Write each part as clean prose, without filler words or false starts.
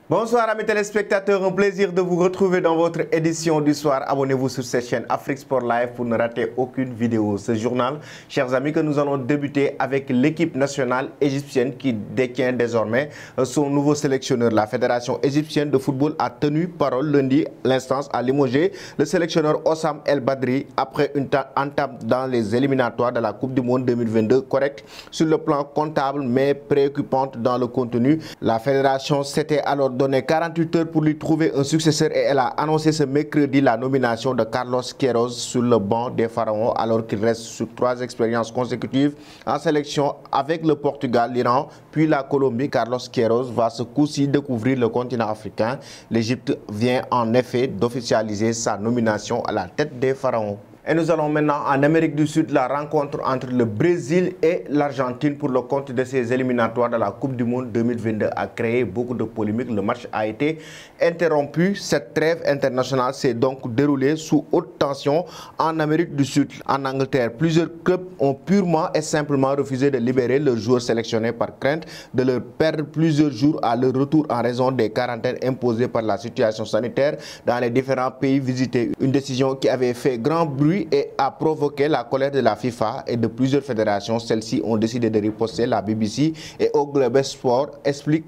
Bonsoir amis téléspectateurs, un plaisir de vous retrouver dans votre édition du soir. Abonnez-vous sur cette chaîne Afrique Sport Live pour ne rater aucune vidéo. Ce journal, chers amis, que nous allons débuter avec l'équipe nationale égyptienne qui détient désormais son nouveau sélectionneur. La Fédération égyptienne de football a tenu parole lundi. L'instance a limogé le sélectionneur Hossam El Badri après une entame dans les éliminatoires de la Coupe du Monde 2022 correcte sur le plan comptable mais préoccupante dans le contenu. La Fédération s'était alors donné 48 heures pour lui trouver un successeur et elle a annoncé ce mercredi la nomination de Carlos Queiroz sur le banc des Pharaons alors qu'il reste sur 3 expériences consécutives en sélection avec le Portugal, l'Iran puis la Colombie. Carlos Queiroz va ce coup-ci découvrir le continent africain. L'Égypte vient en effet d'officialiser sa nomination à la tête des Pharaons. Et nous allons maintenant en Amérique du Sud, la rencontre entre le Brésil et l'Argentine pour le compte de ces éliminatoires de la Coupe du Monde 2022 a créé beaucoup de polémiques. Le match a été interrompu. Cette trêve internationale s'est donc déroulée sous haute tension en Amérique du Sud. En Angleterre, plusieurs clubs ont purement et simplement refusé de libérer leurs joueurs sélectionnés par crainte de leur perdre plusieurs jours à leur retour en raison des quarantaines imposées par la situation sanitaire dans les différents pays visités. Une décision qui avait fait grand bruit et a provoqué la colère de la FIFA et de plusieurs fédérations. Celles-ci ont décidé de riposter. La BBC et au Globe Sport expliquent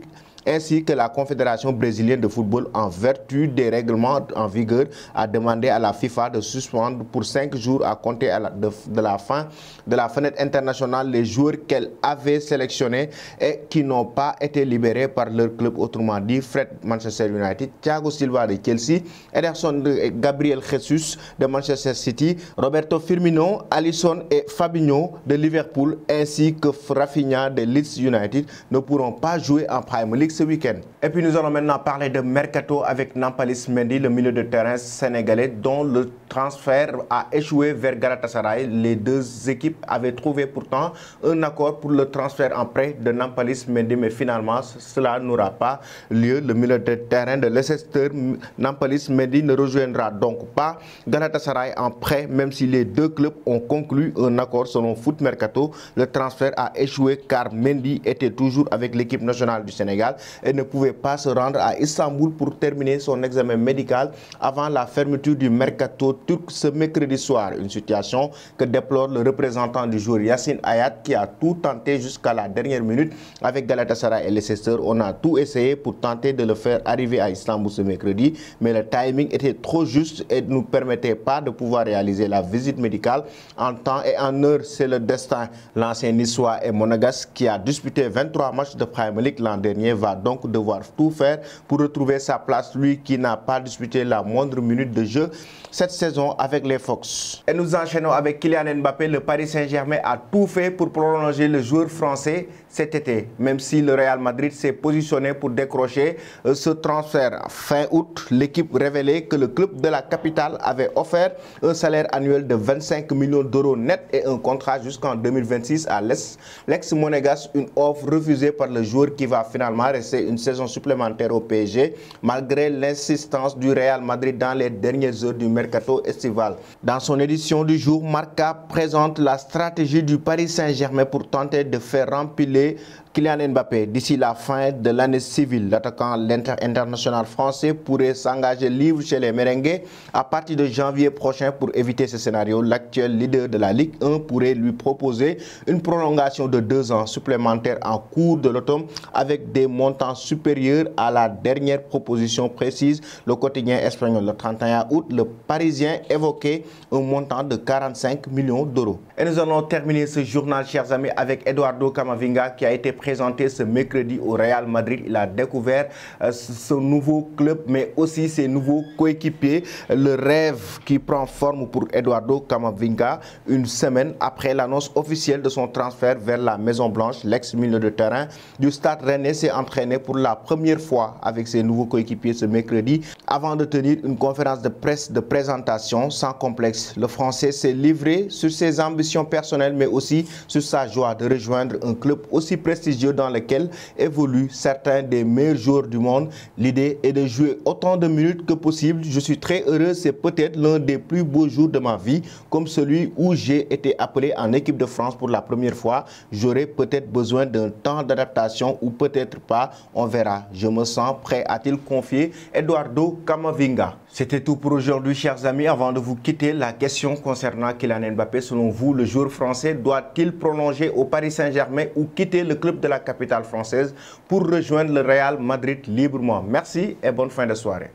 ainsi que la Confédération brésilienne de football, en vertu des règlements en vigueur, a demandé à la FIFA de suspendre pour 5 jours à compter de la fin de la fenêtre internationale les joueurs qu'elle avait sélectionnés et qui n'ont pas été libérés par leur club, autrement dit Fred Manchester United, Thiago Silva de Chelsea, Ederson et Gabriel Jesus de Manchester City, Roberto Firmino, Alisson et Fabinho de Liverpool ainsi que Rafinha de Leeds United ne pourront pas jouer en Premier League ce week-end. Et puis nous allons maintenant parler de Mercato avec Nampalys Mendy, le milieu de terrain sénégalais dont le transfert a échoué vers Galatasaray. Les deux équipes avaient trouvé pourtant un accord pour le transfert en prêt de Nampalys Mendy, mais finalement cela n'aura pas lieu. Le milieu de terrain de Leicester, Nampalys Mendy, ne rejoindra donc pas Galatasaray en prêt, même si les deux clubs ont conclu un accord. Selon Foot Mercato, le transfert a échoué car Mendy était toujours avec l'équipe nationale du Sénégal et ne pouvait pas se rendre à Istanbul pour terminer son examen médical avant la fermeture du mercato turc ce mercredi soir. Une situation que déplore le représentant du joueur Yassine Hayat qui a tout tenté jusqu'à la dernière minute avec Galatasaray et Leicester. On a tout essayé pour tenter de le faire arriver à Istanbul ce mercredi, mais le timing était trop juste et ne nous permettait pas de pouvoir réaliser la visite médicale en temps et en heure. C'est le destin. L'ancien niçois et monégasque qui a disputé 23 matchs de Premier League l'an dernier va donc devoir tout faire pour retrouver sa place, lui qui n'a pas disputé la moindre minute de jeu cette saison avec les Fox. Et nous enchaînons avec Kylian Mbappé. Le Paris Saint-Germain a tout fait pour prolonger le joueur français cet été, même si le Real Madrid s'est positionné pour décrocher ce transfert. Fin août, l'équipe révélait que le club de la capitale avait offert un salaire annuel de 25 millions d'euros net et un contrat jusqu'en 2026 à l'ex-monégasque, une offre refusée par le joueur qui va finalement rester une saison supplémentaire au PSG malgré l'insistance du Real Madrid dans les dernières heures du mercato estival. Dans son édition du jour, Marca présente la stratégie du Paris Saint-Germain pour tenter de faire remplir Kylian Mbappé d'ici la fin de l'année civile. L'attaquant international français pourrait s'engager libre chez les Merengues à partir de janvier prochain. Pour éviter ce scénario, l'actuel leader de la Ligue 1 pourrait lui proposer une prolongation de 2 ans supplémentaires en cours de l'automne avec des montants supérieurs à la dernière proposition précise. Le quotidien espagnol, le 31 août, le Parisien évoquait un montant de 45 millions d'euros. Et nous allons terminer ce journal, chers amis, avec Eduardo Camavinga qui a été présenté ce mercredi au Real Madrid. Il a découvert ce nouveau club mais aussi ses nouveaux coéquipiers. Le rêve qui prend forme pour Eduardo Camavinga une semaine après l'annonce officielle de son transfert vers la Maison Blanche. L'ex-milieu de terrain du Stade Rennais s'est entraîné pour la première fois avec ses nouveaux coéquipiers ce mercredi avant de tenir une conférence de presse de présentation sans complexe. Le Français s'est livré sur ses ambitions personnelles mais aussi sur sa joie de rejoindre un club aussi prestigieux prestigieux dans lequel évoluent certains des meilleurs joueurs du monde. L'idée est de jouer autant de minutes que possible. Je suis très heureux, c'est peut-être l'un des plus beaux jours de ma vie, comme celui où j'ai été appelé en équipe de France pour la première fois. J'aurai peut-être besoin d'un temps d'adaptation ou peut-être pas, on verra. Je me sens prêt, a-t-il confié Eduardo Camavinga. C'était tout pour aujourd'hui, chers amis. Avant de vous quitter, la question concernant Kylian Mbappé, selon vous, le joueur français doit-il prolonger au Paris Saint-Germain ou quitter le club de la capitale française pour rejoindre le Real Madrid librement? Merci et bonne fin de soirée.